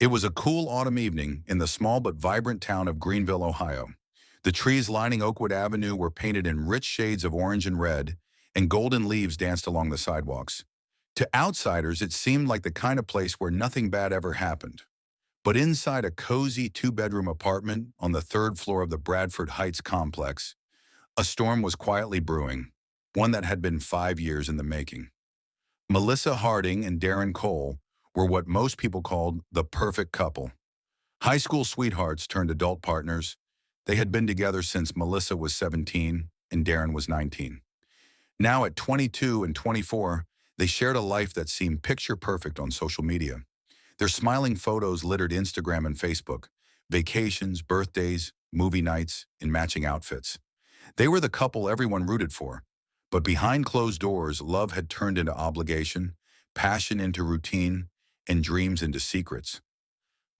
It was a cool autumn evening in the small but vibrant town of Greenville, Ohio. The trees lining Oakwood Avenue were painted in rich shades of orange and red, and golden leaves danced along the sidewalks. To outsiders, it seemed like the kind of place where nothing bad ever happened. But inside a cozy two-bedroom apartment on the third floor of the Bradford Heights complex, a storm was quietly brewing, one that had been 5 years in the making. Melissa Harding and Darren Cole were what most people called the perfect couple. High school sweethearts turned adult partners. They had been together since Melissa was 17 and Darren was 19. Now at 22 and 24, they shared a life that seemed picture perfect on social media. Their smiling photos littered Instagram and Facebook, vacations, birthdays, movie nights, in matching outfits. They were the couple everyone rooted for. But behind closed doors, love had turned into obligation, passion into routine, and dreams into secrets.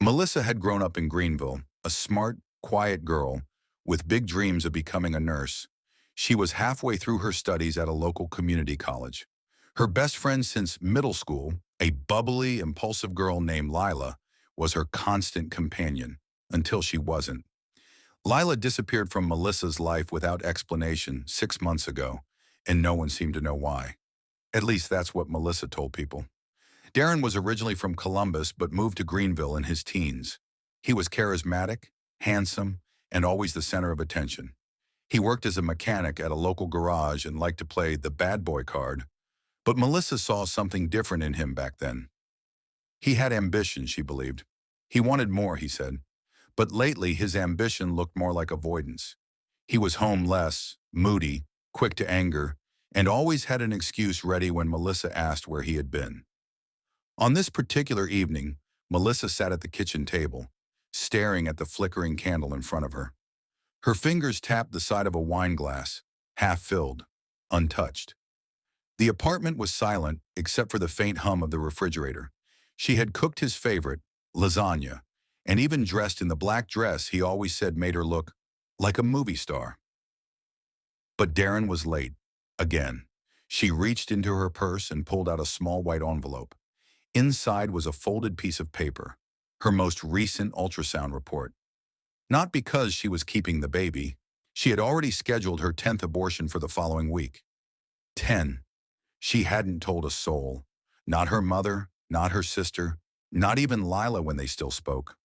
Melissa had grown up in Greenville, a smart, quiet girl with big dreams of becoming a nurse. She was halfway through her studies at a local community college. Her best friend since middle school, a bubbly, impulsive girl named Lila, was her constant companion, until she wasn't. Lila disappeared from Melissa's life without explanation 6 months ago, and no one seemed to know why. At least that's what Melissa told people. Darren was originally from Columbus but moved to Greenville in his teens. He was charismatic, handsome, and always the center of attention. He worked as a mechanic at a local garage and liked to play the bad boy card, but Melissa saw something different in him back then. He had ambition, she believed. He wanted more, he said. But lately, his ambition looked more like avoidance. He was home less, moody, quick to anger, and always had an excuse ready when Melissa asked where he had been. On this particular evening, Melissa sat at the kitchen table, staring at the flickering candle in front of her. Her fingers tapped the side of a wine glass, half filled, untouched. The apartment was silent except for the faint hum of the refrigerator. She had cooked his favorite, lasagna, and even dressed in the black dress he always said made her look like a movie star. But Darren was late, again. She reached into her purse and pulled out a small white envelope. Inside was a folded piece of paper, her most recent ultrasound report. Not because she was keeping the baby. She had already scheduled her 10th abortion for the following week. 10. She hadn't told a soul. Not her mother, not her sister, not even Lila when they still spoke.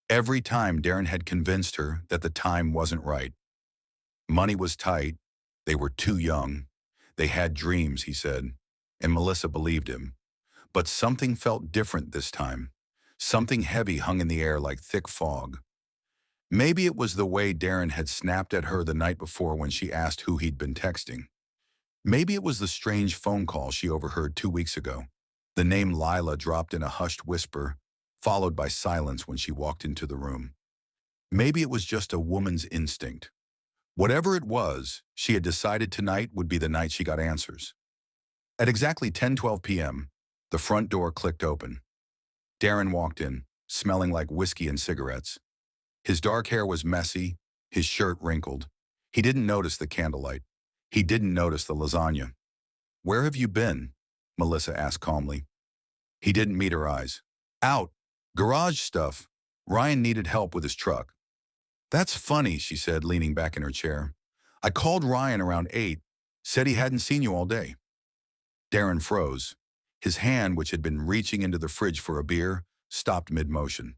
Every time Darren had convinced her that the time wasn't right. Money was tight. They were too young. They had dreams, he said, and Melissa believed him. But something felt different this time. Something heavy hung in the air like thick fog. Maybe it was the way Darren had snapped at her the night before when she asked who he'd been texting. Maybe it was the strange phone call she overheard 2 weeks ago. The name Lila dropped in a hushed whisper, followed by silence when she walked into the room. Maybe it was just a woman's instinct. Whatever it was, she had decided tonight would be the night she got answers. At exactly 10:12 p.m., the front door clicked open. Darren walked in, smelling like whiskey and cigarettes. His dark hair was messy, his shirt wrinkled. He didn't notice the candlelight. He didn't notice the lasagna. "Where have you been?" Melissa asked calmly. He didn't meet her eyes. "Out. Garage stuff. Ryan needed help with his truck." "That's funny," she said, leaning back in her chair. "I called Ryan around 8, said he hadn't seen you all day." Darren froze. His hand, which had been reaching into the fridge for a beer, stopped mid-motion.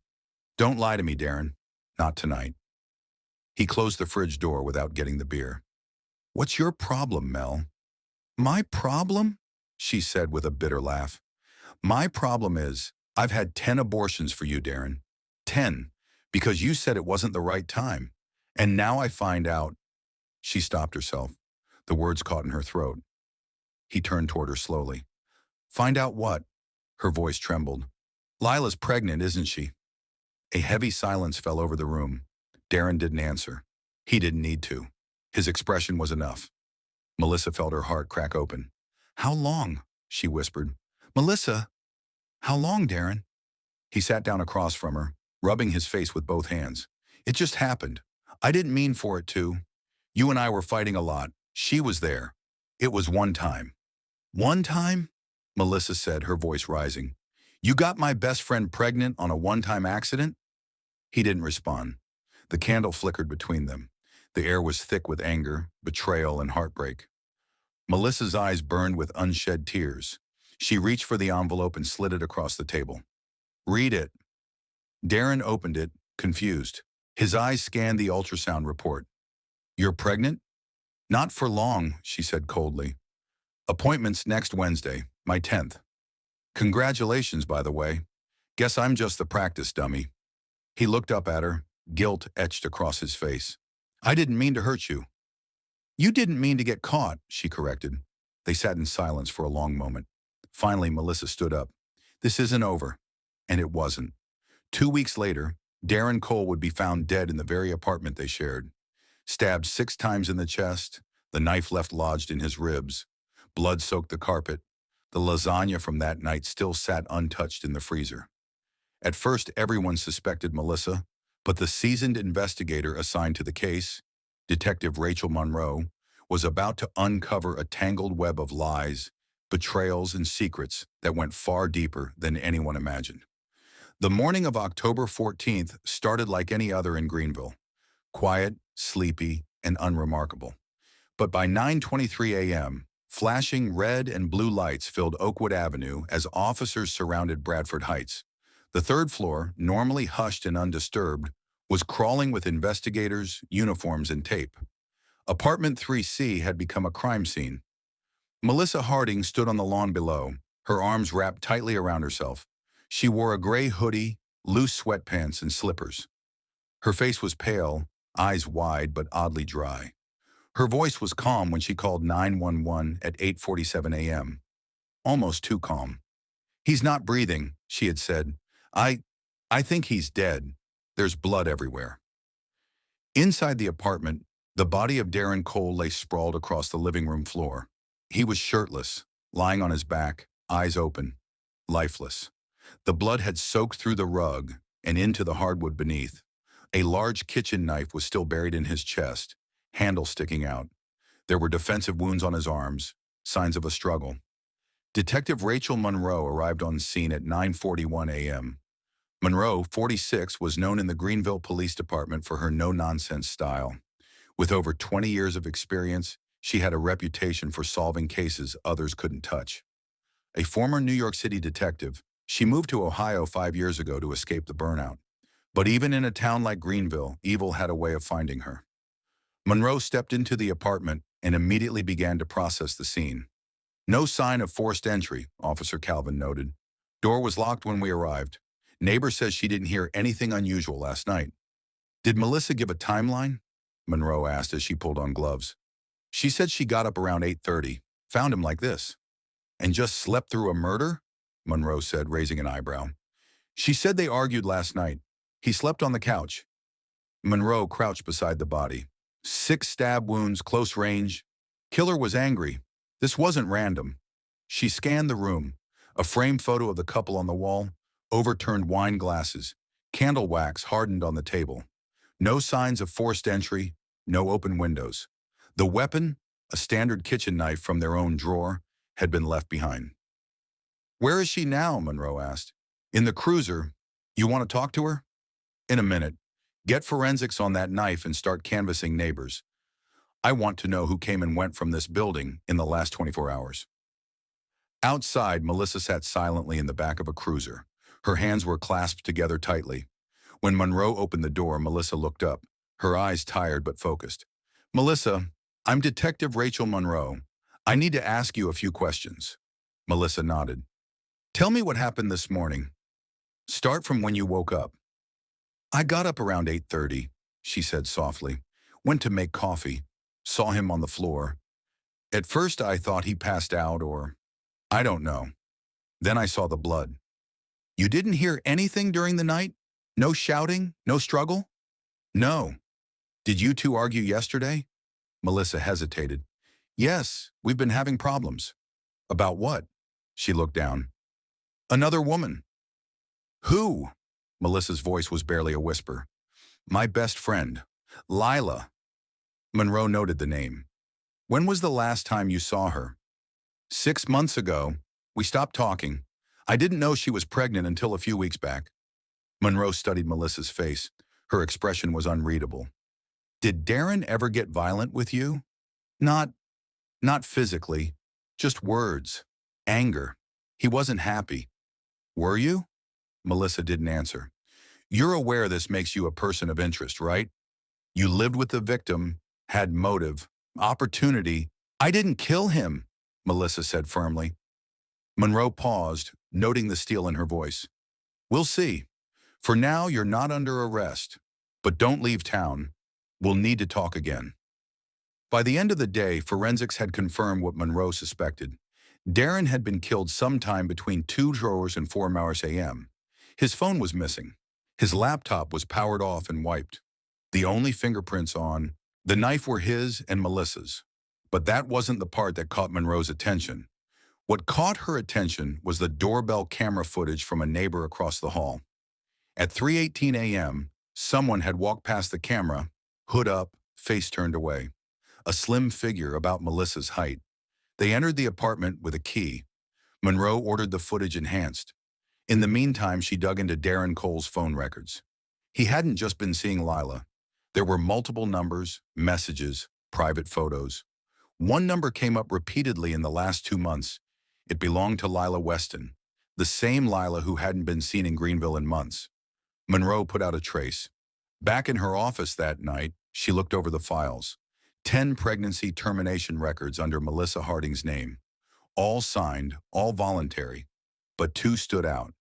"Don't lie to me, Darren. Not tonight." He closed the fridge door without getting the beer. "What's your problem, Mel?" "My problem?" she said with a bitter laugh. "My problem is, I've had 10 abortions for you, Darren. 10, because you said it wasn't the right time. And now I find out." She stopped herself. The words caught in her throat. He turned toward her slowly. "Find out what?" Her voice trembled. "Lila's pregnant, isn't she?" A heavy silence fell over the room. Darren didn't answer. He didn't need to. His expression was enough. Melissa felt her heart crack open. "How long?" she whispered. "Melissa!" "How long, Darren?" He sat down across from her, rubbing his face with both hands. "It just happened. I didn't mean for it to. You and I were fighting a lot. She was there. It was one time." "One time?" Melissa said, her voice rising. You got my best friend pregnant on a one-time accident? He didn't respond. The candle flickered between them. The air was thick with anger, betrayal, and heartbreak. Melissa's eyes burned with unshed tears. She reached for the envelope and slid it across the table. Read it. Darren opened it, confused. His eyes scanned the ultrasound report. You're pregnant? Not for long, she said coldly. Appointments next Wednesday, my 10th. Congratulations, by the way. Guess I'm just the practice dummy. He looked up at her, guilt etched across his face. I didn't mean to hurt you. You didn't mean to get caught, she corrected. They sat in silence for a long moment. Finally, Melissa stood up. This isn't over. And it wasn't. 2 weeks later, Darren Cole would be found dead in the very apartment they shared. Stabbed 6 times in the chest, the knife left lodged in his ribs. Blood soaked the carpet. The lasagna from that night still sat untouched in the freezer. At first, everyone suspected Melissa, but the seasoned investigator assigned to the case, Detective Rachel Monroe, was about to uncover a tangled web of lies, betrayals, and secrets that went far deeper than anyone imagined. The morning of October 14th started like any other in Greenville, quiet, sleepy, and unremarkable. But by 9:23 a.m., flashing red and blue lights filled Oakwood Avenue as officers surrounded Bradford Heights. The third floor, normally hushed and undisturbed, was crawling with investigators, uniforms, and tape. Apartment 3C had become a crime scene. Melissa Harding stood on the lawn below, her arms wrapped tightly around herself. She wore a gray hoodie, loose sweatpants, and slippers. Her face was pale, eyes wide but oddly dry. Her voice was calm when she called 911 at 8:47 a.m. Almost too calm. He's not breathing, she had said. I think he's dead. There's blood everywhere. Inside the apartment, the body of Darren Cole lay sprawled across the living room floor. He was shirtless, lying on his back, eyes open, lifeless. The blood had soaked through the rug and into the hardwood beneath. A large kitchen knife was still buried in his chest, handle sticking out. There were defensive wounds on his arms, signs of a struggle. Detective Rachel Monroe arrived on scene at 9:41 a.m. Monroe, 46, was known in the Greenville Police Department for her no-nonsense style. With over 20 years of experience, she had a reputation for solving cases others couldn't touch. A former New York City detective, she moved to Ohio 5 years ago to escape the burnout. But even in a town like Greenville, evil had a way of finding her. Monroe stepped into the apartment and immediately began to process the scene. No sign of forced entry, Officer Calvin noted. Door was locked when we arrived. Neighbor says she didn't hear anything unusual last night. Did Melissa give a timeline? Monroe asked as she pulled on gloves. She said she got up around 8:30, found him like this. And just slept through a murder? Monroe said, raising an eyebrow. She said they argued last night. He slept on the couch. Monroe crouched beside the body. 6 stab wounds, close range. Killer was angry. This wasn't random. She scanned the room. A framed photo of the couple on the wall, overturned wine glasses, candle wax hardened on the table. No signs of forced entry, no open windows. The weapon, a standard kitchen knife from their own drawer, had been left behind. Where is she now? Monroe asked. In the cruiser. You want to talk to her? In a minute. Get forensics on that knife and start canvassing neighbors. I want to know who came and went from this building in the last 24 hours. Outside, Melissa sat silently in the back of a cruiser. Her hands were clasped together tightly. When Monroe opened the door, Melissa looked up, her eyes tired but focused. Melissa, I'm Detective Rachel Monroe. I need to ask you a few questions. Melissa nodded. Tell me what happened this morning. Start from when you woke up. I got up around 8:30, she said softly. Went to make coffee. Saw him on the floor. At first I thought he passed out or I don't know. Then I saw the blood. You didn't hear anything during the night? No shouting? No struggle? No. Did you two argue yesterday? Melissa hesitated. Yes, we've been having problems. About what? She looked down. Another woman. Who? Melissa's voice was barely a whisper. My best friend, Lila. Monroe noted the name. When was the last time you saw her? 6 months ago. We stopped talking. I didn't know she was pregnant until a few weeks back. Monroe studied Melissa's face. Her expression was unreadable. Did Darren ever get violent with you? Not, not physically, just words, anger. He wasn't happy. Were you? Melissa didn't answer. You're aware this makes you a person of interest, right? You lived with the victim, had motive, opportunity. I didn't kill him, Melissa said firmly. Monroe paused, noting the steel in her voice. We'll see. For now, you're not under arrest. But don't leave town. We'll need to talk again. By the end of the day, forensics had confirmed what Monroe suspected. Darren had been killed sometime between 2 hours and 4 hours a.m. His phone was missing. His laptop was powered off and wiped. The only fingerprints on the knife were his and Melissa's. But that wasn't the part that caught Monroe's attention. What caught her attention was the doorbell camera footage from a neighbor across the hall. At 3:18 a.m., someone had walked past the camera, hood up, face turned away. A slim figure about Melissa's height. They entered the apartment with a key. Monroe ordered the footage enhanced. In the meantime, she dug into Darren Cole's phone records. He hadn't just been seeing Lila. There were multiple numbers, messages, private photos. One number came up repeatedly in the last 2 months. It belonged to Lila Weston, the same Lila who hadn't been seen in Greenville in months. Monroe put out a trace. Back in her office that night, she looked over the files. 10 pregnancy termination records under Melissa Harding's name. All signed, all voluntary. But 2 stood out.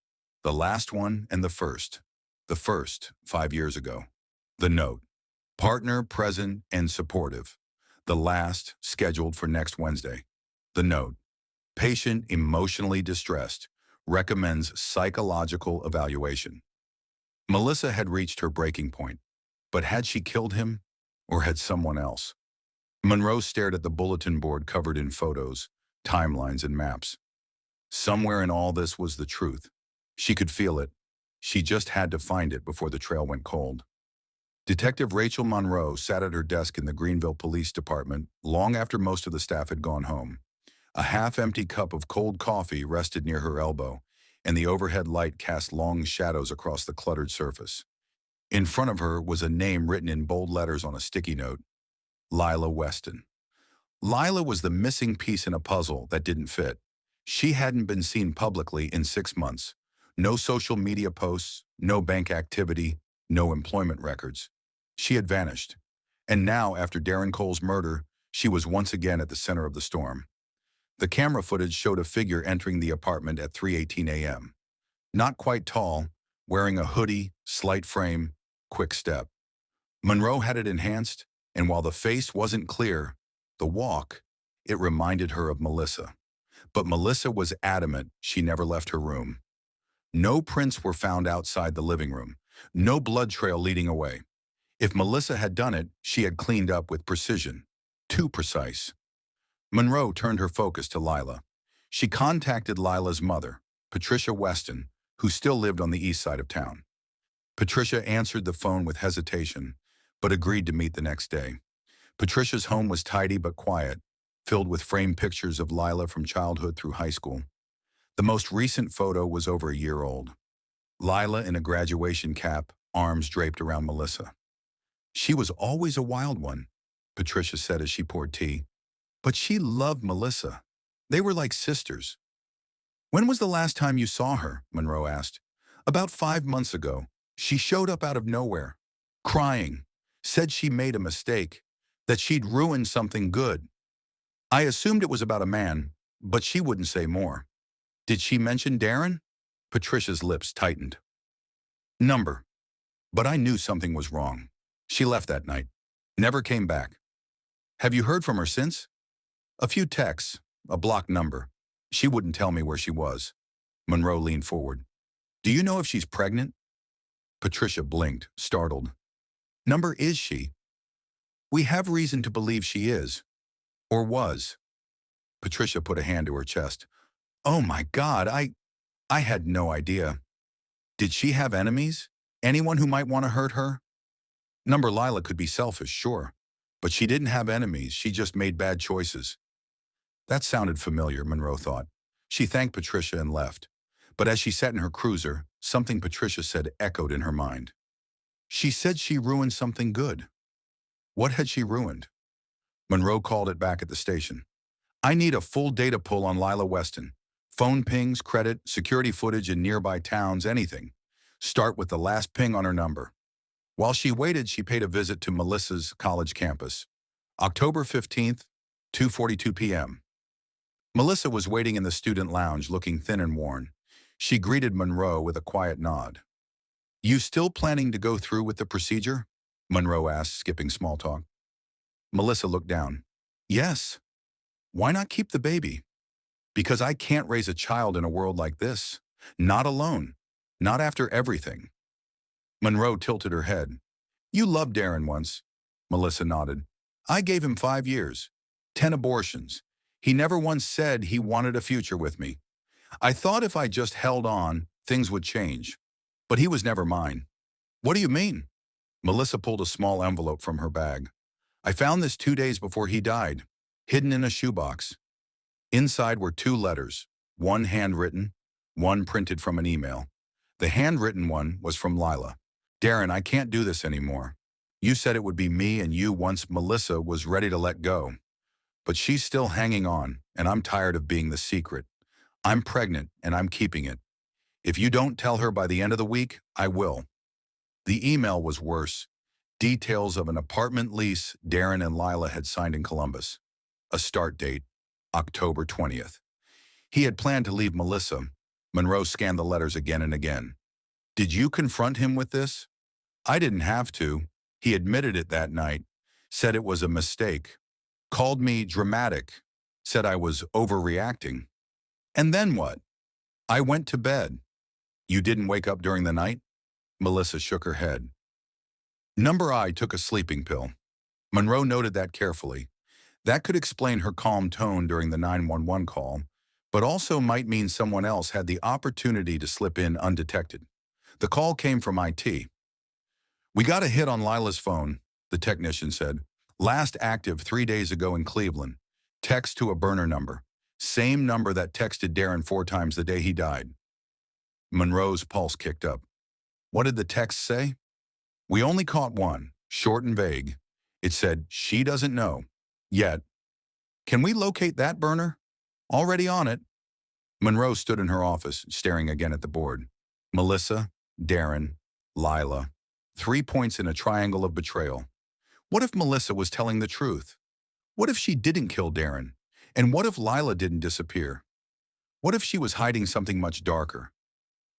The last one and the first. The first, 5 years ago. The note. Partner, present, and supportive. The last, scheduled for next Wednesday. The note. Patient emotionally distressed. Recommends psychological evaluation. Melissa had reached her breaking point. But had she killed him? Or had someone else? Monroe stared at the bulletin board covered in photos, timelines, and maps. Somewhere in all this was the truth. She could feel it. She just had to find it before the trail went cold. Detective Rachel Monroe sat at her desk in the Greenville Police Department long after most of the staff had gone home. A half-empty cup of cold coffee rested near her elbow, and the overhead light cast long shadows across the cluttered surface. In front of her was a name written in bold letters on a sticky note. Lila Weston. Lila was the missing piece in a puzzle that didn't fit. She hadn't been seen publicly in 6 months. No social media posts, no bank activity, no employment records. She had vanished. And now, after Darren Cole's murder, she was once again at the center of the storm. The camera footage showed a figure entering the apartment at 3:18 a.m. Not quite tall, wearing a hoodie, slight frame, quick step. Monroe had it enhanced, and while the face wasn't clear, the walk, it reminded her of Melissa. But Melissa was adamant she never left her room. No prints were found outside the living room, no blood trail leading away. If Melissa had done it, she had cleaned up with precision. Too precise. Monroe turned her focus to Lila. She contacted Lila's mother, Patricia Weston, who still lived on the east side of town. Patricia answered the phone with hesitation, but agreed to meet the next day. Patricia's home was tidy but quiet, filled with framed pictures of Lila from childhood through high school. The most recent photo was over a year old. Lila in a graduation cap, arms draped around Melissa. She was always a wild one, Patricia said as she poured tea. But she loved Melissa. They were like sisters. When was the last time you saw her? Monroe asked. About 5 months ago. She showed up out of nowhere, crying, said she made a mistake, that she'd ruined something good. I assumed it was about a man, but she wouldn't say more. Did she mention Darren? Patricia's lips tightened. Number. But I knew something was wrong. She left that night. Never came back. Have you heard from her since? A few texts, a blocked number. She wouldn't tell me where she was. Monroe leaned forward. Do you know if she's pregnant? Patricia blinked, startled. Number, is she? We have reason to believe she is. Or was. Patricia put a hand to her chest. Oh my God, I had no idea. Did she have enemies? Anyone who might want to hurt her? Number, Lila could be selfish, sure. But she didn't have enemies, she just made bad choices. That sounded familiar, Monroe thought. She thanked Patricia and left. But as she sat in her cruiser, something Patricia said echoed in her mind. She said she ruined something good. What had she ruined? Monroe called it back at the station. I need a full data pull on Lila Weston. Phone pings, credit, security footage in nearby towns, anything. Start with the last ping on her number. While she waited, she paid a visit to Melissa's college campus. October 15th, 2:42 p.m. Melissa was waiting in the student lounge looking thin and worn. She greeted Monroe with a quiet nod. You still planning to go through with the procedure? Monroe asked, skipping small talk. Melissa looked down. Yes. Why not keep the baby? Because I can't raise a child in a world like this. Not alone. Not after everything. Monroe tilted her head. You loved Darren once. Melissa nodded. I gave him 5 years. 10 abortions. He never once said he wanted a future with me. I thought if I just held on, things would change. But he was never mine. What do you mean? Melissa pulled a small envelope from her bag. I found this 2 days before he died, hidden in a shoebox. Inside were 2 letters, one handwritten, one printed from an email. The handwritten one was from Lila. Darren, I can't do this anymore. You said it would be me and you once Melissa was ready to let go. But she's still hanging on, and I'm tired of being the secret. I'm pregnant, and I'm keeping it. If you don't tell her by the end of the week, I will. The email was worse. Details of an apartment lease Darren and Lila had signed in Columbus. A start date, October 20th. He had planned to leave Melissa. Monroe scanned the letters again and again. Did you confront him with this? I didn't have to. He admitted it that night. Said it was a mistake. Called me dramatic. Said I was overreacting. And then what? I went to bed. You didn't wake up during the night? Melissa shook her head. Number I took a sleeping pill. Monroe noted that carefully. That could explain her calm tone during the 911 call, but also might mean someone else had the opportunity to slip in undetected. The call came from IT. We got a hit on Lila's phone, the technician said. Last active 3 days ago in Cleveland. Text to a burner number. Same number that texted Darren 4 times the day he died. Monroe's pulse kicked up. What did the text say? We only caught one, short and vague. It said, she doesn't know. Yet. Can we locate that burner? Already on it. Monroe stood in her office, staring again at the board. Melissa, Darren, Lila. 3 points in a triangle of betrayal. What if Melissa was telling the truth? What if she didn't kill Darren? And what if Lila didn't disappear? What if she was hiding something much darker?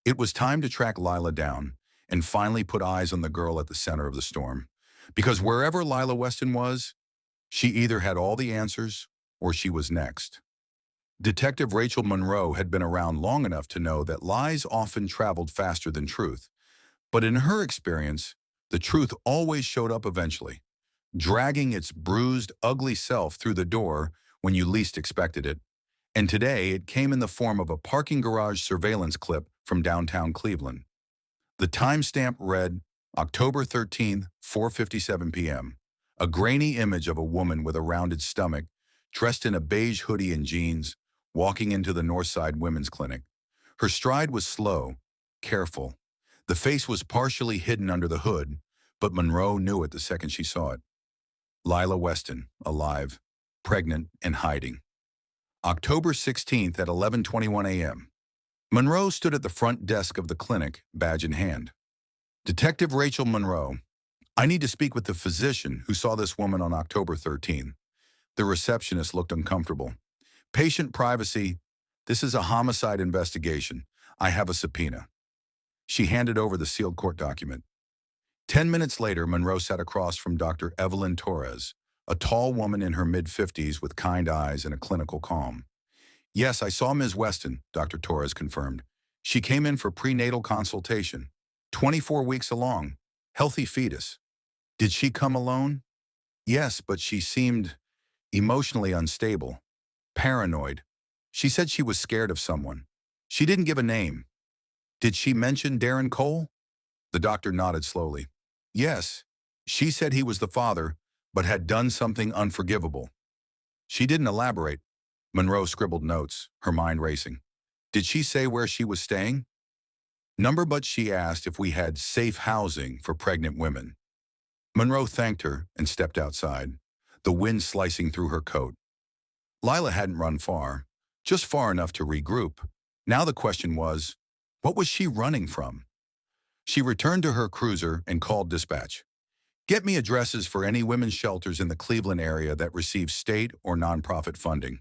It was time to track Lila down and finally put eyes on the girl at the center of the storm. Because wherever Lila Weston was, she either had all the answers or she was next. Detective Rachel Monroe had been around long enough to know that lies often traveled faster than truth. But in her experience, the truth always showed up eventually, dragging its bruised, ugly self through the door when you least expected it. And today, it came in the form of a parking garage surveillance clip from downtown Cleveland. The timestamp read, October 13th, 4:57 p.m. A grainy image of a woman with a rounded stomach, dressed in a beige hoodie and jeans, walking into the Northside Women's Clinic. Her stride was slow, careful. The face was partially hidden under the hood, but Monroe knew it the second she saw it. Lila Weston, alive, pregnant, and hiding. October 16th at 11:21 a.m. Monroe stood at the front desk of the clinic, badge in hand. Detective Rachel Monroe, I need to speak with the physician who saw this woman on October 13th. The receptionist looked uncomfortable. Patient privacy. This is a homicide investigation. I have a subpoena. She handed over the sealed court document. 10 minutes later, Monroe sat across from Dr. Evelyn Torres, a tall woman in her mid-50s with kind eyes and a clinical calm. Yes, I saw Ms. Weston, Dr. Torres confirmed. She came in for prenatal consultation. 24 weeks along. Healthy fetus. Did she come alone? Yes, but she seemed emotionally unstable. Paranoid. She said she was scared of someone. She didn't give a name. Did she mention Darren Cole? The doctor nodded slowly. Yes. She said he was the father, but had done something unforgivable. She didn't elaborate. Monroe scribbled notes, her mind racing. Did she say where she was staying? Number, but she asked if we had safe housing for pregnant women. Monroe thanked her and stepped outside, the wind slicing through her coat. Lila hadn't run far, just far enough to regroup. Now the question was, what was she running from? She returned to her cruiser and called dispatch. Get me addresses for any women's shelters in the Cleveland area that receive state or nonprofit funding.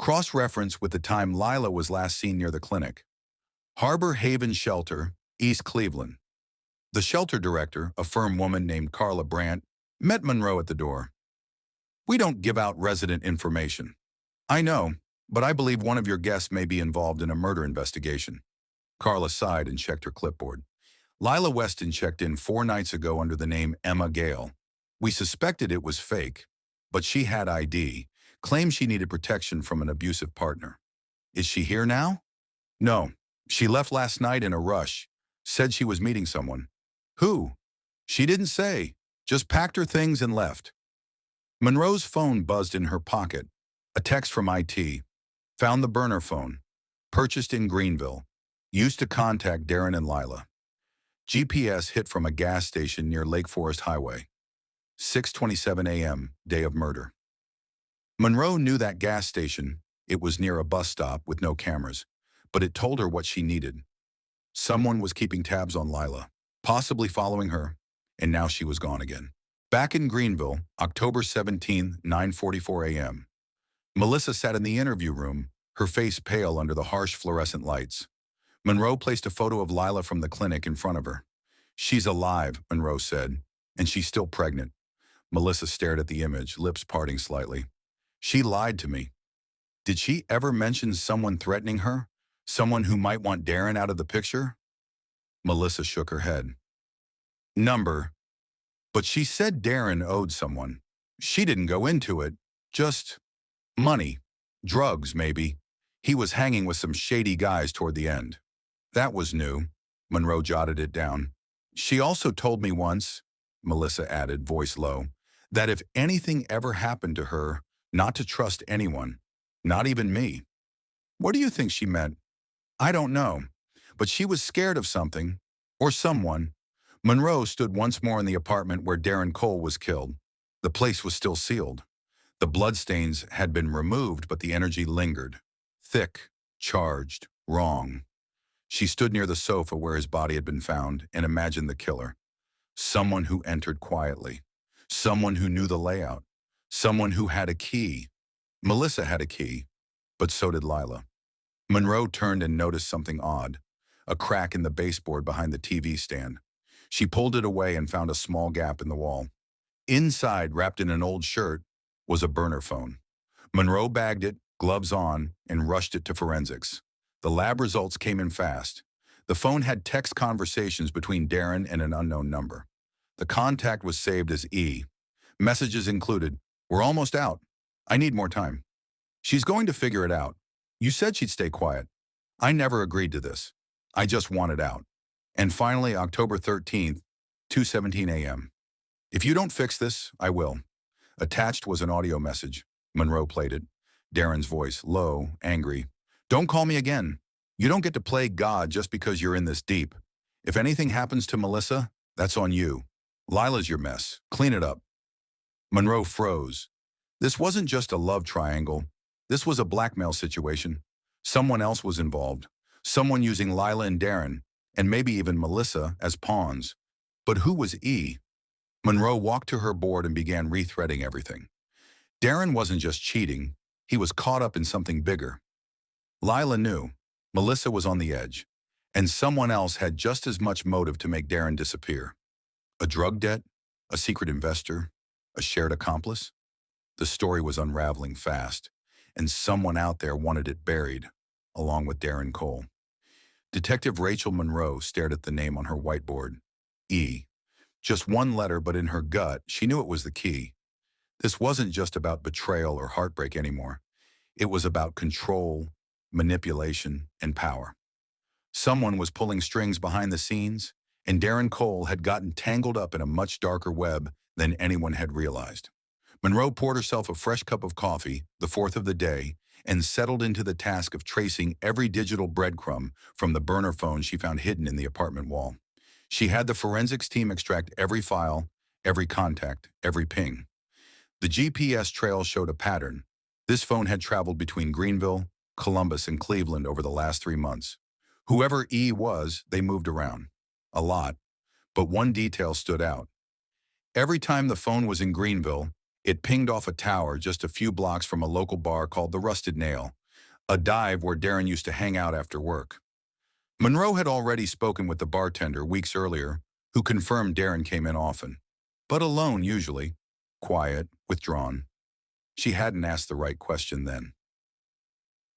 Cross-reference with the time Lila was last seen near the clinic. Harbor Haven Shelter, East Cleveland. The shelter director, a firm woman named Carla Brandt, met Monroe at the door. We don't give out resident information. I know, but I believe one of your guests may be involved in a murder investigation. Carla sighed and checked her clipboard. Lila Weston checked in 4 nights ago under the name Emma Gale. We suspected it was fake, but she had ID, claimed she needed protection from an abusive partner. Is she here now? No. She left last night in a rush, said she was meeting someone. Who? She didn't say, just packed her things and left. Monroe's phone buzzed in her pocket. A text from IT. Found the burner phone. Purchased in Greenville. Used to contact Darren and Lila. GPS hit from a gas station near Lake Forest Highway. 6:27 a.m., day of murder. Monroe knew that gas station. It was near a bus stop with no cameras, but it told her what she needed. Someone was keeping tabs on Lila, possibly following her, and now she was gone again. Back in Greenville, October 17, 9:44 a.m. Melissa sat in the interview room, her face pale under the harsh fluorescent lights. Monroe placed a photo of Lila from the clinic in front of her. She's alive, Monroe said, and she's still pregnant. Melissa stared at the image, lips parting slightly. She lied to me. Did she ever mention someone threatening her? Someone who might want Darren out of the picture? Melissa shook her head. Number. But she said Darren owed someone. She didn't go into it. Just money. Drugs, maybe. He was hanging with some shady guys toward the end. That was new. Monroe jotted it down. She also told me once, Melissa added, voice low, that if anything ever happened to her, not to trust anyone, not even me. What do you think she meant? I don't know, but she was scared of something, or someone. Monroe stood once more in the apartment where Darren Cole was killed. The place was still sealed. The bloodstains had been removed, but the energy lingered. Thick, charged, wrong. She stood near the sofa where his body had been found and imagined the killer. Someone who entered quietly. Someone who knew the layout. Someone who had a key. Melissa had a key, but so did Lila. Monroe turned and noticed something odd. A crack in the baseboard behind the TV stand. She pulled it away and found a small gap in the wall. Inside, wrapped in an old shirt, was a burner phone. Monroe bagged it, gloves on, and rushed it to forensics. The lab results came in fast. The phone had text conversations between Darren and an unknown number. The contact was saved as E. Messages included, "We're almost out. I need more time. She's going to figure it out. You said she'd stay quiet. I never agreed to this. I just wanted out." And finally, October 13th, 2:17 a.m. "If you don't fix this, I will." Attached was an audio message. Monroe played it. Darren's voice, low, angry. "Don't call me again. You don't get to play God just because you're in this deep. If anything happens to Melissa, that's on you. Lila's your mess. Clean it up." Monroe froze. This wasn't just a love triangle. This was a blackmail situation. Someone else was involved. Someone using Lila and Darren, and maybe even Melissa, as pawns. But who was E? Monroe walked to her board and began rethreading everything. Darren wasn't just cheating. He was caught up in something bigger. Lila knew. Melissa was on the edge. And someone else had just as much motive to make Darren disappear. A drug debt? A secret investor? A shared accomplice? The story was unraveling fast, and someone out there wanted it buried, along with Darren Cole. Detective Rachel Monroe stared at the name on her whiteboard. E. Just one letter, but in her gut, she knew it was the key. This wasn't just about betrayal or heartbreak anymore. It was about control, manipulation, and power. Someone was pulling strings behind the scenes, and Darren Cole had gotten tangled up in a much darker web than anyone had realized. Monroe poured herself a fresh cup of coffee, the fourth of the day, and settled into the task of tracing every digital breadcrumb from the burner phone she found hidden in the apartment wall. She had the forensics team extract every file, every contact, every ping. The GPS trail showed a pattern. This phone had traveled between Greenville, Columbus, and Cleveland over the last 3 months. Whoever E was, they moved around. A lot. But one detail stood out. Every time the phone was in Greenville, it pinged off a tower just a few blocks from a local bar called the Rusted Nail, a dive where Darren used to hang out after work. Monroe had already spoken with the bartender weeks earlier, who confirmed Darren came in often, but alone usually, quiet, withdrawn. She hadn't asked the right question then.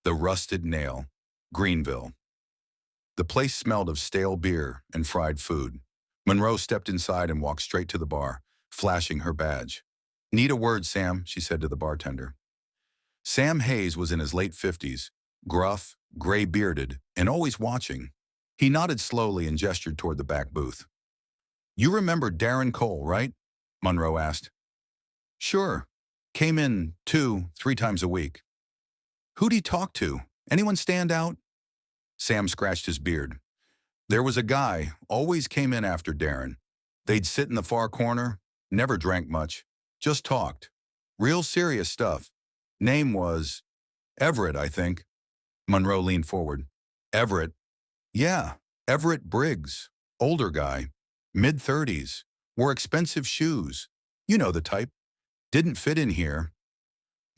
The Rusted Nail, Greenville. The place smelled of stale beer and fried food. Monroe stepped inside and walked straight to the bar, flashing her badge. "Need a word, Sam," she said to the bartender. Sam Hayes was in his late 50s, gruff, gray-bearded, and always watching. He nodded slowly and gestured toward the back booth. "You remember Darren Cole, right?" Monroe asked. "Sure. Came in 2, 3 times a week." "Who'd he talk to? Anyone stand out?" Sam scratched his beard. "There was a guy, always came in after Darren. They'd sit in the far corner, never drank much, just talked. Real serious stuff. Name was Everett, I think." Monroe leaned forward. "Everett?" "Yeah, Everett Briggs. Older guy. Mid-30s. Wore expensive shoes. You know the type. Didn't fit in here."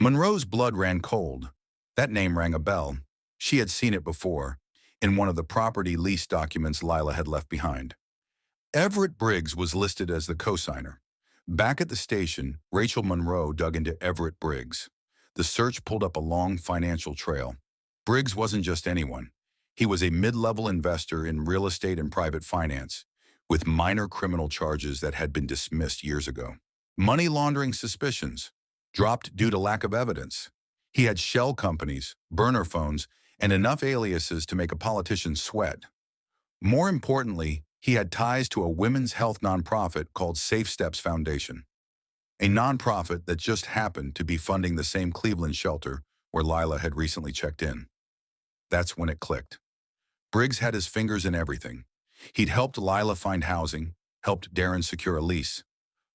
Monroe's blood ran cold. That name rang a bell. She had seen it before, in one of the property lease documents Lila had left behind. Everett Briggs was listed as the cosigner. Back at the station, Rachel Monroe dug into Everett Briggs. The search pulled up a long financial trail. Briggs wasn't just anyone. He was a mid-level investor in real estate and private finance, with minor criminal charges that had been dismissed years ago. Money laundering suspicions, dropped due to lack of evidence. He had shell companies, burner phones, and enough aliases to make a politician sweat. More importantly, he had ties to a women's health nonprofit called Safe Steps Foundation, a nonprofit that just happened to be funding the same Cleveland shelter where Lila had recently checked in. That's when it clicked. Briggs had his fingers in everything. He'd helped Lila find housing, helped Darren secure a lease,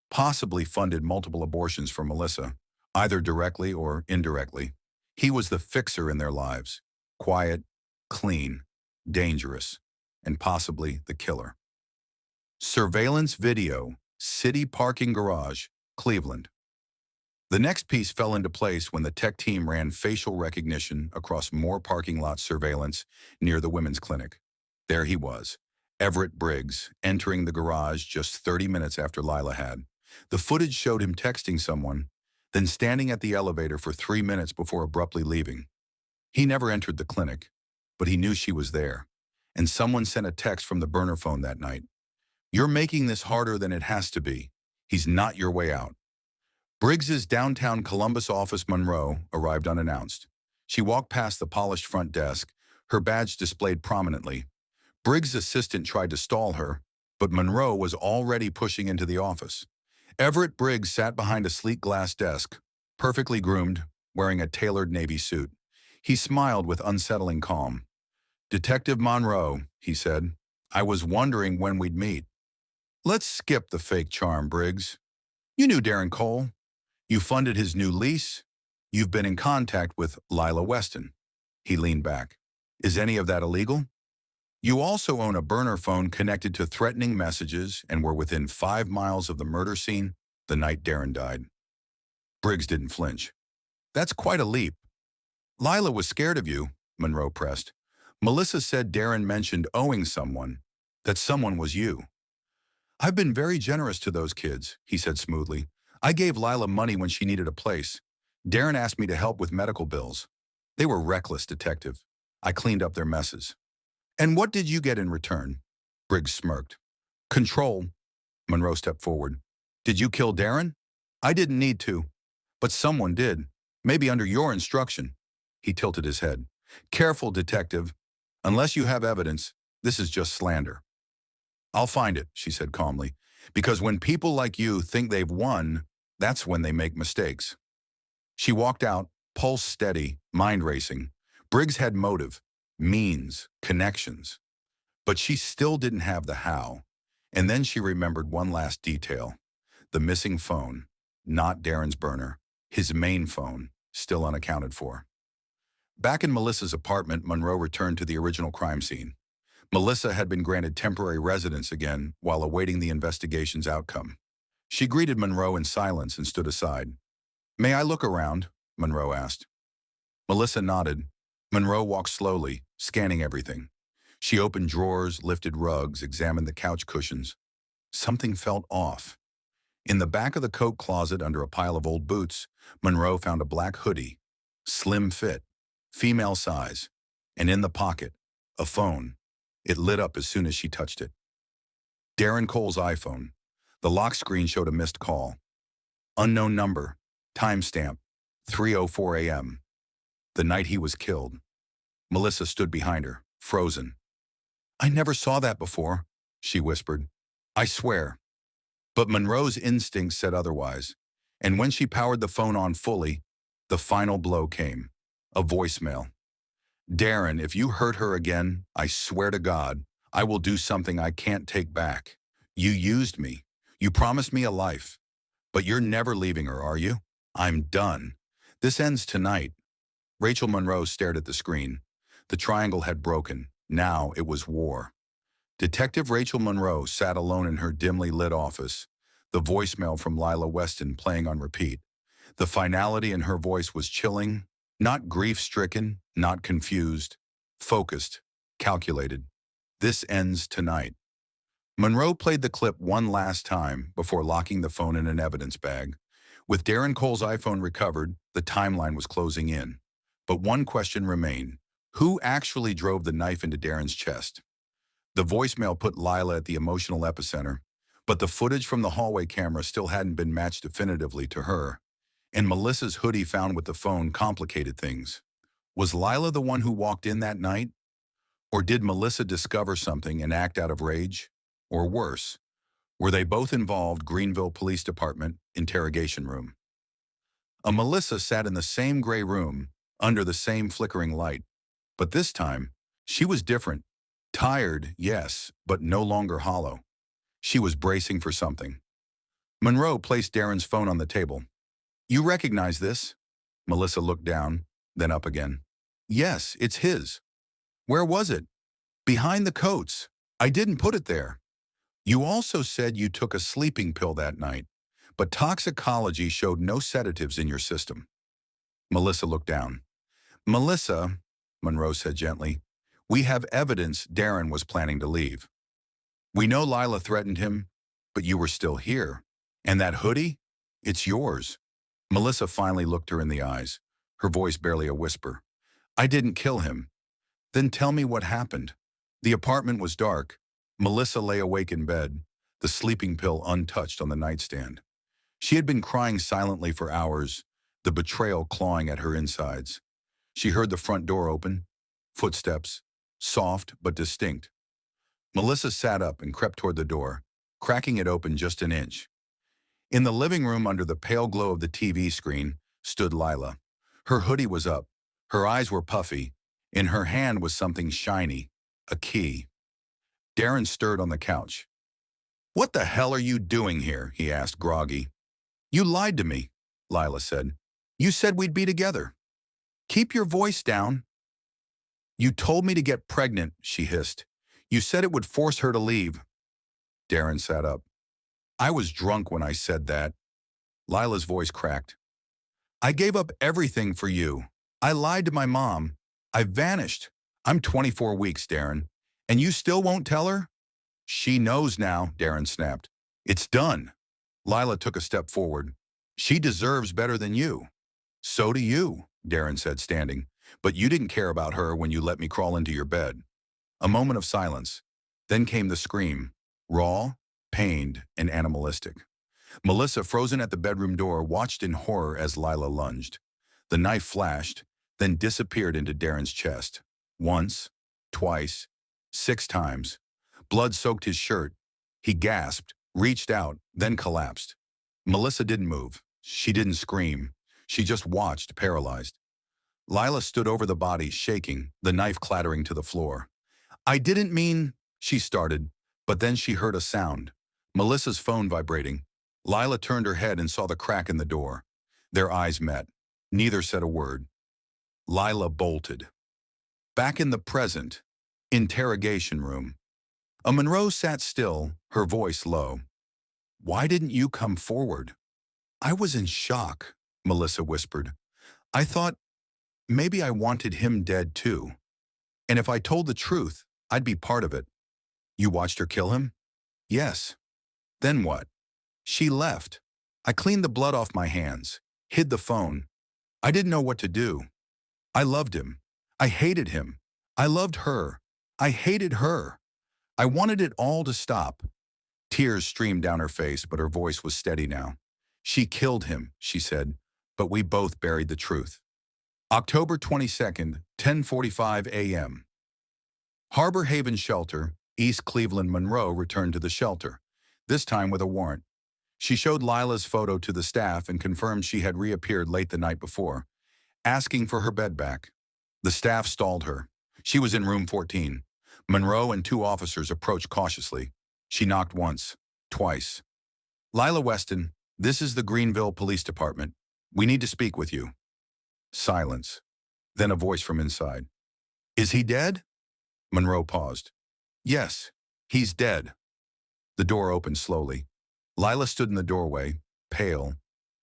possibly funded multiple abortions for Melissa, either directly or indirectly. He was the fixer in their lives, quiet, clean, dangerous, and possibly the killer. Surveillance video, city parking garage, Cleveland. The next piece fell into place when the tech team ran facial recognition across more parking lot surveillance near the women's clinic. There he was, Everett Briggs, entering the garage just 30 minutes after Lila had. The footage showed him texting someone, then standing at the elevator for 3 minutes before abruptly leaving. He never entered the clinic, but he knew she was there, and someone sent a text from the burner phone that night. "You're making this harder than it has to be. He's not your way out." Briggs's downtown Columbus office, Monroe, arrived unannounced. She walked past the polished front desk, her badge displayed prominently. Briggs' assistant tried to stall her, but Monroe was already pushing into the office. Everett Briggs sat behind a sleek glass desk, perfectly groomed, wearing a tailored navy suit. He smiled with unsettling calm. "Detective Monroe," he said, "I was wondering when we'd meet." "Let's skip the fake charm, Briggs. You knew Darren Cole. You funded his new lease. You've been in contact with Lila Weston." He leaned back. "Is any of that illegal? You also own a burner phone connected to threatening messages and were within 5 miles of the murder scene the night Darren died." Briggs didn't flinch. "That's quite a leap." "Lila was scared of you," Monroe pressed. "Melissa said Darren mentioned owing someone, that someone was you." "I've been very generous to those kids," he said smoothly. "I gave Lila money when she needed a place. Darren asked me to help with medical bills. They were reckless, detective. I cleaned up their messes." "And what did you get in return?" Briggs smirked. "Control." Monroe stepped forward. "Did you kill Darren?" "I didn't need to, but someone did. Maybe under your instruction." He tilted his head. "Careful, detective. Unless you have evidence, this is just slander." "I'll find it," she said calmly, "because when people like you think they've won, that's when they make mistakes." She walked out, pulse steady, mind racing. Briggs had motive, means, connections. But she still didn't have the how. And then she remembered one last detail. The missing phone, not Darren's burner. His main phone, still unaccounted for. Back in Melissa's apartment, Monroe returned to the original crime scene. Melissa had been granted temporary residence again while awaiting the investigation's outcome. She greeted Monroe in silence and stood aside. "May I look around?" Monroe asked. Melissa nodded. Monroe walked slowly, scanning everything. She opened drawers, lifted rugs, examined the couch cushions. Something felt off. In the back of the coat closet under a pile of old boots, Monroe found a black hoodie, slim fit, female size, and in the pocket, a phone. It lit up as soon as she touched it. Darren Cole's iPhone. The lock screen showed a missed call. Unknown number, timestamp, 3:04 a.m. The night he was killed. Melissa stood behind her, frozen. "I never saw that before," she whispered. "I swear." But Monroe's instinct said otherwise, and when she powered the phone on fully, the final blow came. A voicemail. "Darren, if you hurt her again, I swear to God, I will do something I can't take back. You used me. You promised me a life. But you're never leaving her, are you? I'm done. This ends tonight." Rachel Monroe stared at the screen. The triangle had broken. Now it was war. Detective Rachel Monroe sat alone in her dimly lit office, the voicemail from Lila Weston playing on repeat. The finality in her voice was chilling, not grief-stricken, not confused, focused, calculated. "This ends tonight." Monroe played the clip one last time before locking the phone in an evidence bag. With Darren Cole's iPhone recovered, the timeline was closing in. But one question remained. Who actually drove the knife into Darren's chest? The voicemail put Lila at the emotional epicenter, but the footage from the hallway camera still hadn't been matched definitively to her. And Melissa's hoodie found with the phone complicated things. Was Lila the one who walked in that night? Or did Melissa discover something and act out of rage? Or worse, were they both involved? Greenville Police Department interrogation room. A Melissa sat in the same gray room, under the same flickering light. But this time, she was different. Tired, yes, but no longer hollow. She was bracing for something. Monroe placed Darren's phone on the table. "You recognize this?" Melissa looked down, then up again. "Yes, it's his." "Where was it?" "Behind the coats. I didn't put it there." "You also said you took a sleeping pill that night, but toxicology showed no sedatives in your system." Melissa looked down. "Melissa," Monroe said gently, "we have evidence Darren was planning to leave. We know Lila threatened him, but you were still here. And that hoodie? It's yours." Melissa finally looked her in the eyes, her voice barely a whisper. "I didn't kill him." "Then tell me what happened." The apartment was dark. Melissa lay awake in bed, the sleeping pill untouched on the nightstand. She had been crying silently for hours, the betrayal clawing at her insides. She heard the front door open, footsteps, soft but distinct. Melissa sat up and crept toward the door, cracking it open just an inch. In the living room under the pale glow of the TV screen stood Lila. Her hoodie was up, her eyes were puffy, in her hand was something shiny, a key. Darren stirred on the couch. "What the hell are you doing here?" he asked, groggy. "You lied to me," Lila said. "You said we'd be together." "Keep your voice down." "You told me to get pregnant," she hissed. "You said it would force her to leave." Darren sat up. "I was drunk when I said that." Lila's voice cracked. "I gave up everything for you. I lied to my mom. I vanished. I'm 24 weeks, Darren. And you still won't tell her?" "She knows now," Darren snapped. "It's done." Lila took a step forward. "She deserves better than you." "So do you," Darren said, standing. "But you didn't care about her when you let me crawl into your bed." A moment of silence. Then came the scream, raw, pained, and animalistic. Melissa, frozen at the bedroom door, watched in horror as Lila lunged. The knife flashed, then disappeared into Darren's chest. Once, twice, 6 times. Blood soaked his shirt. He gasped, reached out, then collapsed. Melissa didn't move. She didn't scream. She just watched, paralyzed. Lila stood over the body, shaking, the knife clattering to the floor. I didn't mean, she started, but then she heard a sound. Melissa's phone vibrating. Lila turned her head and saw the crack in the door. Their eyes met. Neither said a word. Lila bolted. Back in the present, interrogation room. A Monroe sat still, her voice low. Why didn't you come forward? I was in shock, Melissa whispered. I thought maybe I wanted him dead too. And if I told the truth, I'd be part of it. You watched her kill him? Yes. Then what? She left. I cleaned the blood off my hands, hid the phone. I didn't know what to do. I loved him. I hated him. I loved her. I hated her. I wanted it all to stop. Tears streamed down her face, but her voice was steady now. She killed him, she said, but we both buried the truth. October 22nd, 10:45 a.m. Harbor Haven Shelter, East Cleveland. Monroe returned to the shelter, this time with a warrant. She showed Lila's photo to the staff and confirmed she had reappeared late the night before, asking for her bed back. The staff stalled her. She was in room 14. Monroe and two officers approached cautiously. She knocked once, twice. Lila Weston, this is the Greenville Police Department. We need to speak with you. Silence. Then a voice from inside. Is he dead? Monroe paused. Yes, he's dead. The door opened slowly. Lila stood in the doorway, pale,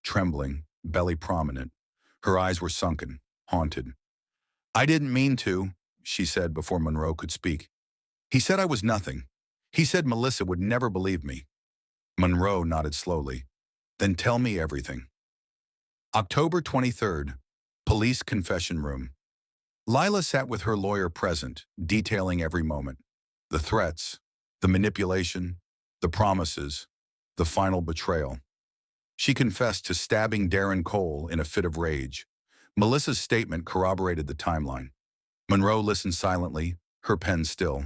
trembling, belly prominent. Her eyes were sunken, haunted. I didn't mean to, she said before Monroe could speak. He said I was nothing. He said Melissa would never believe me. Monroe nodded slowly. Then tell me everything. October 23rd, Police Confession Room. Lila sat with her lawyer present, detailing every moment. The threats, the manipulation, the promises, the final betrayal. She confessed to stabbing Darren Cole in a fit of rage. Melissa's statement corroborated the timeline. Monroe listened silently, her pen still.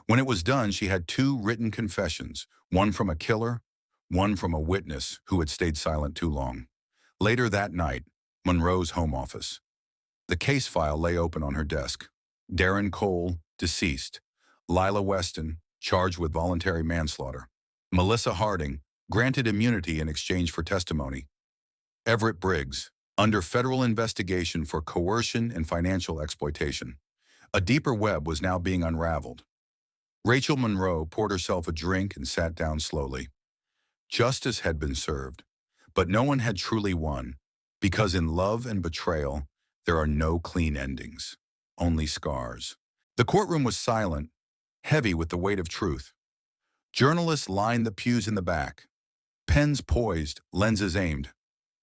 When it was done, she had two written confessions, one from a killer, one from a witness who had stayed silent too long. Later that night, Monroe's home office. The case file lay open on her desk. Darren Cole, deceased. Lila Weston, charged with voluntary manslaughter. Melissa Harding, granted immunity in exchange for testimony. Everett Briggs, under federal investigation for coercion and financial exploitation. A deeper web was now being unraveled. Rachel Monroe poured herself a drink and sat down slowly. Justice had been served, but no one had truly won, because in love and betrayal, there are no clean endings, only scars. The courtroom was silent, heavy with the weight of truth. Journalists lined the pews in the back, pens poised, lenses aimed.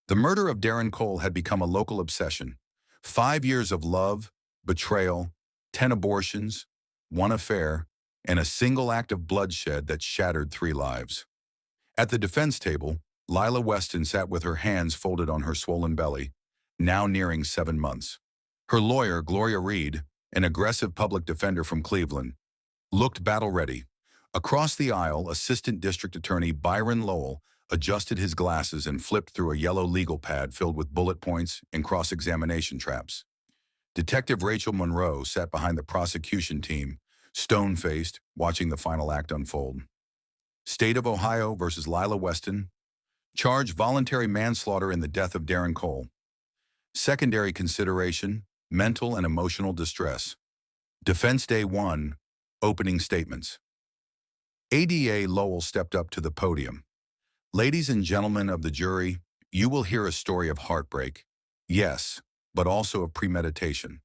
The murder of Darren Cole had become a local obsession. 5 years of love, betrayal, 10 abortions, 1 affair, and a single act of bloodshed that shattered 3 lives. At the defense table, Lila Weston sat with her hands folded on her swollen belly, now nearing 7 months. Her lawyer, Gloria Reed, an aggressive public defender from Cleveland, looked battle-ready. Across the aisle, Assistant District Attorney Byron Lowell adjusted his glasses and flipped through a yellow legal pad filled with bullet points and cross-examination traps. Detective Rachel Monroe sat behind the prosecution team, stone-faced, watching the final act unfold. State of Ohio versus Lila Weston. Charge voluntary manslaughter in the death of Darren Cole. Secondary consideration, mental and emotional distress. Defense Day 1, opening statements. ADA Lowell stepped up to the podium. Ladies and gentlemen of the jury, you will hear a story of heartbreak. Yes, but also of premeditation.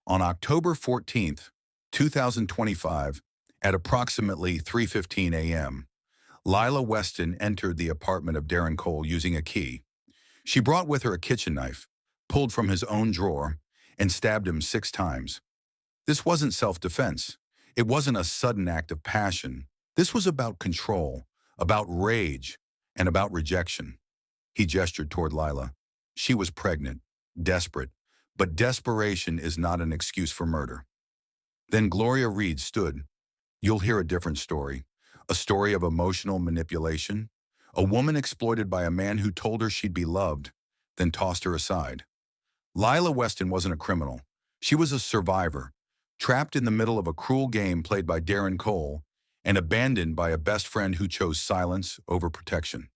On October 14th, 2025, at approximately 3:15 a.m., Lila Weston entered the apartment of Darren Cole using a key. She brought with her a kitchen knife, pulled from his own drawer, and stabbed him 6 times. This wasn't self-defense. It wasn't a sudden act of passion. This was about control, about rage, and about rejection. He gestured toward Lila. She was pregnant, desperate, but desperation is not an excuse for murder. Then Gloria Reed stood. You'll hear a different story, a story of emotional manipulation, a woman exploited by a man who told her she'd be loved, then tossed her aside. Lila Weston wasn't a criminal. She was a survivor, trapped in the middle of a cruel game played by Darren Cole and abandoned by a best friend who chose silence over protection.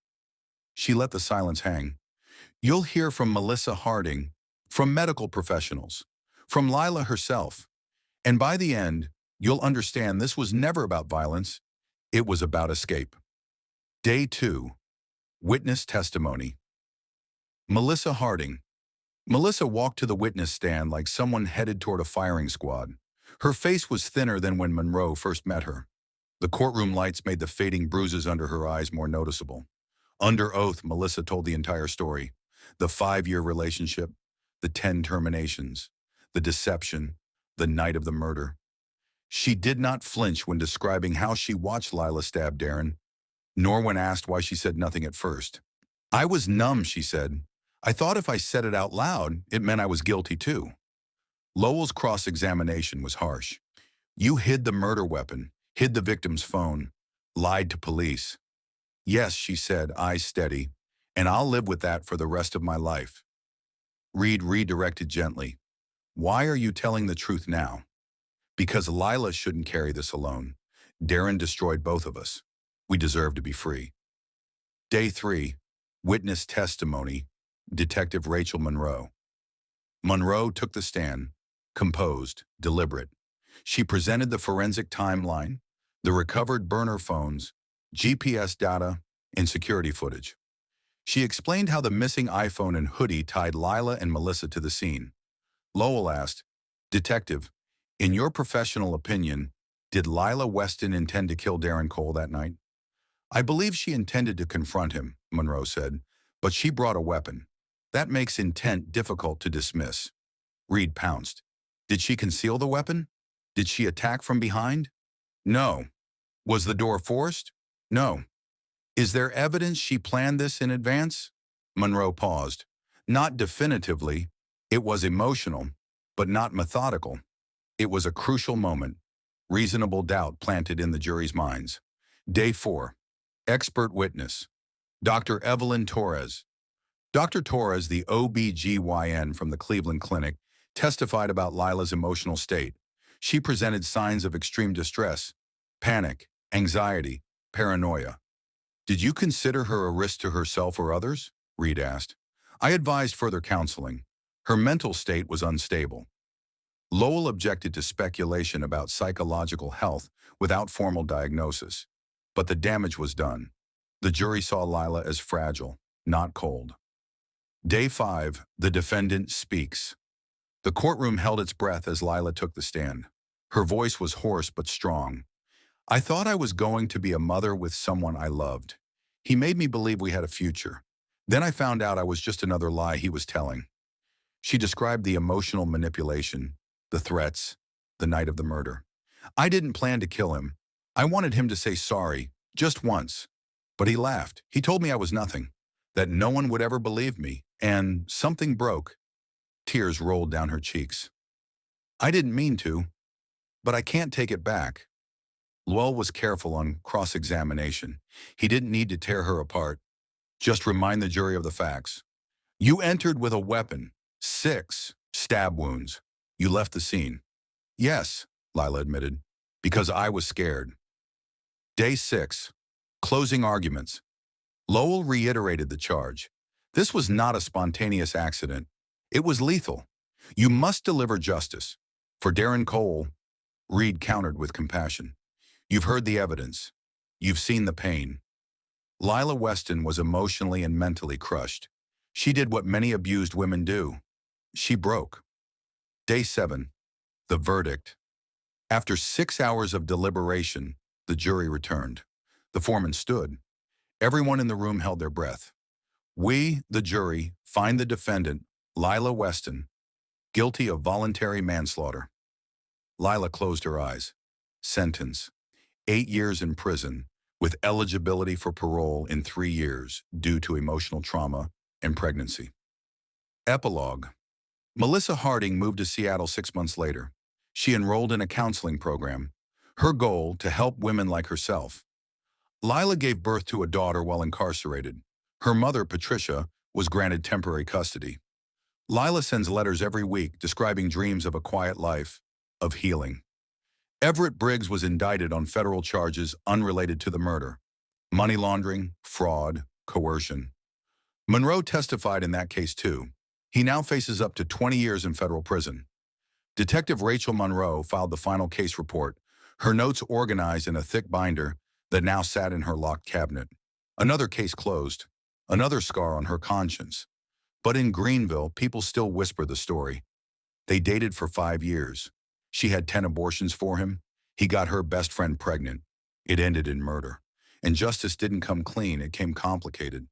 She let the silence hang. You'll hear from Melissa Harding, from medical professionals, from Lila herself, and by the end, you'll understand this was never about violence, it was about escape. Day 2. Witness Testimony. Melissa Harding. Melissa walked to the witness stand like someone headed toward a firing squad. Her face was thinner than when Monroe first met her. The courtroom lights made the fading bruises under her eyes more noticeable. Under oath, Melissa told the entire story. The 5-year relationship, the 10 terminations, the deception, the night of the murder. She did not flinch when describing how she watched Lila stab Darren, nor when asked why she said nothing at first. I was numb, she said. I thought if I said it out loud, it meant I was guilty too. Lowell's cross-examination was harsh. You hid the murder weapon, hid the victim's phone, lied to police. Yes, she said, eyes steady, and I'll live with that for the rest of my life. Reed redirected gently. Why are you telling the truth now? Because Lila shouldn't carry this alone. Darren destroyed both of us. We deserve to be free. Day 3. Witness Testimony. Detective Rachel Monroe. Monroe took the stand, composed, deliberate. She presented the forensic timeline, the recovered burner phones, GPS data, and security footage. She explained how the missing iPhone and hoodie tied Lila and Melissa to the scene. Lowell asked, Detective, in your professional opinion, did Lila Weston intend to kill Darren Cole that night? I believe she intended to confront him, Monroe said, but she brought a weapon. That makes intent difficult to dismiss. Reed pounced. Did she conceal the weapon? Did she attack from behind? No. Was the door forced? No. Is there evidence she planned this in advance? Monroe paused. Not definitively. It was emotional, but not methodical. It was a crucial moment. Reasonable doubt planted in the jury's minds. Day 4. Expert witness. Dr. Evelyn Torres. Dr. Torres, the OB/GYN from the Cleveland Clinic, testified about Lila's emotional state. She presented signs of extreme distress, panic, anxiety, paranoia. Did you consider her a risk to herself or others? Reed asked. I advised further counseling. Her mental state was unstable. Lowell objected to speculation about psychological health without formal diagnosis. But the damage was done. The jury saw Lila as fragile, not cold. Day 5, the defendant speaks. The courtroom held its breath as Lila took the stand. Her voice was hoarse but strong. I thought I was going to be a mother with someone I loved. He made me believe we had a future. Then I found out I was just another lie he was telling. She described the emotional manipulation, the threats, the night of the murder. I didn't plan to kill him. I wanted him to say sorry, just once. But he laughed. He told me I was nothing, that no one would ever believe me, and something broke. Tears rolled down her cheeks. I didn't mean to, but I can't take it back. Lowell was careful on cross-examination. He didn't need to tear her apart. Just remind the jury of the facts. You entered with a weapon, 6 stab wounds. You left the scene. Yes, Lila admitted, because I was scared. Day 6. Closing arguments. Lowell reiterated the charge. This was not a spontaneous accident. It was lethal. You must deliver justice. For Darren Cole, Reed countered with compassion. You've heard the evidence. You've seen the pain. Lila Weston was emotionally and mentally crushed. She did what many abused women do. She broke. Day 7. The verdict. After 6 hours of deliberation, the jury returned. The foreman stood. Everyone in the room held their breath. We, the jury, find the defendant, Lila Weston, guilty of voluntary manslaughter. Lila closed her eyes. Sentence: 8 years in prison, with eligibility for parole in 3 years due to emotional trauma and pregnancy. Epilogue. Melissa Harding moved to Seattle 6 months later. She enrolled in a counseling program. Her goal, to help women like herself. Lila gave birth to a daughter while incarcerated. Her mother, Patricia, was granted temporary custody. Lila sends letters every week describing dreams of a quiet life, of healing. Everett Briggs was indicted on federal charges unrelated to the murder: money laundering, fraud, coercion. Monroe testified in that case too. He now faces up to 20 years in federal prison. Detective Rachel Monroe filed the final case report, her notes organized in a thick binder that now sat in her locked cabinet. Another case closed, another scar on her conscience. But in Greenville, people still whisper the story. They dated for 5 years. She had 10 abortions for him. He got her best friend pregnant. It ended in murder. And justice didn't come clean, it came complicated.